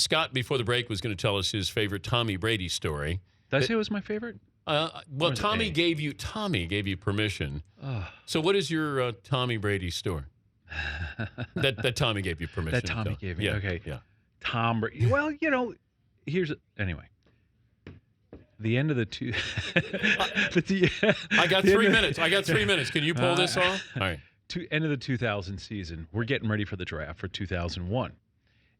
Scott, before the break, was going to tell us his favorite Tommy Brady story. Did I say it was my favorite? Well, Tommy gave you permission. So what is your Tommy Brady story? that Tommy gave you permission. That Tommy gave me. Yeah, okay. Yeah. Tom Brady. Well, anyway. The end of the two. I got 3 minutes. I got 3 minutes. Can you pull this off? All right. End of the 2000 season. We're getting ready for the draft for 2001.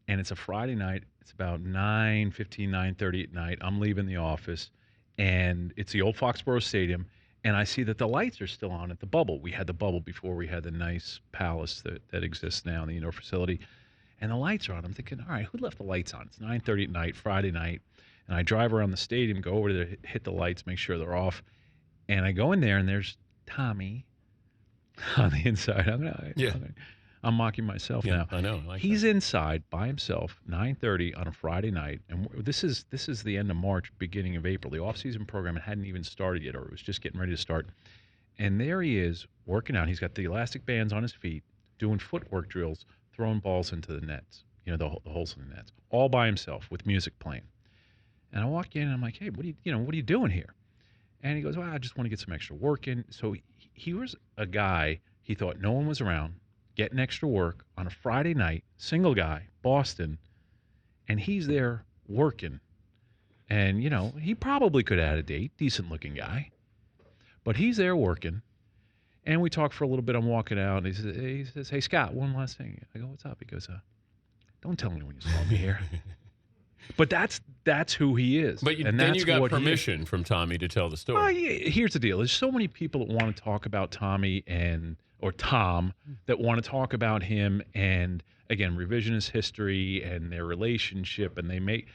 And it's a Friday night. It's about 9:15, 9:30 at night. I'm leaving the office, and it's the old Foxborough Stadium, and I see that the lights are still on at the bubble. We had the bubble before we had the nice palace that exists now in the indoor facility, and the lights are on. I'm thinking, all right, who left the lights on? It's 9:30 at night, Friday night, and I drive around the stadium, go over there, hit the lights, make sure they're off, and I go in there, and there's Tommy on the inside. I'm mocking myself now. I know. He's inside by himself, 9:30 on a Friday night, and this is the end of March, beginning of April. The off-season program hadn't even started yet, or it was just getting ready to start. And there he is working out. He's got the elastic bands on his feet, doing footwork drills, throwing balls into the nets, the holes in the nets, all by himself with music playing. And I walk in and I'm like, hey, what are you doing here? And he goes, well, I just want to get some extra work in. So he was a guy, he thought no one was around, getting extra work on a Friday night, single guy, Boston, and he's there working. And, he probably could have had a date, decent-looking guy. But he's there working, and we talk for a little bit. I'm walking out, and he says, hey, Scott, one last thing. I go, what's up? He goes, don't tell anyone you saw me here. But that's who he is. But then you got permission from Tommy to tell the story. Here's the deal. There's so many people that want to talk about Tommy or Tom that want to talk about him and, again, revisionist history and their relationship. And they make,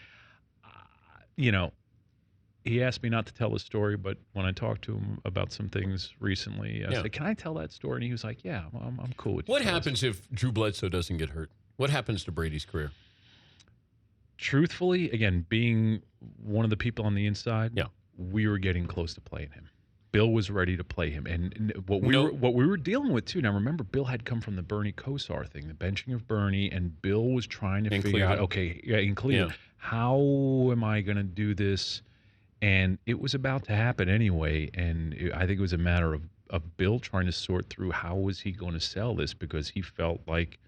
he asked me not to tell the story, but when I talked to him about some things recently, I said, can I tell that story? And he was like, yeah, well, I'm cool with you. What happens if Drew Bledsoe doesn't get hurt? What happens to Brady's career? Truthfully, again, being one of the people on the inside, we were getting close to playing him. Bill was ready to play him, and what we were dealing with too. Now, remember, Bill had come from the Bernie Kosar thing, the benching of Bernie, and Bill was trying to figure out, in Cleveland, how am I going to do this? And it was about to happen anyway, and I think it was a matter of Bill trying to sort through how was he going to sell this, because he felt like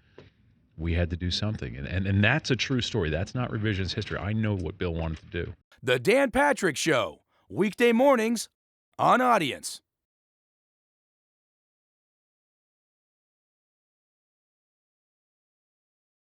we had to do something, and that's a true story. That's not revisionist history. I know what Bill wanted to do. The Dan Patrick Show, weekday mornings on Audience.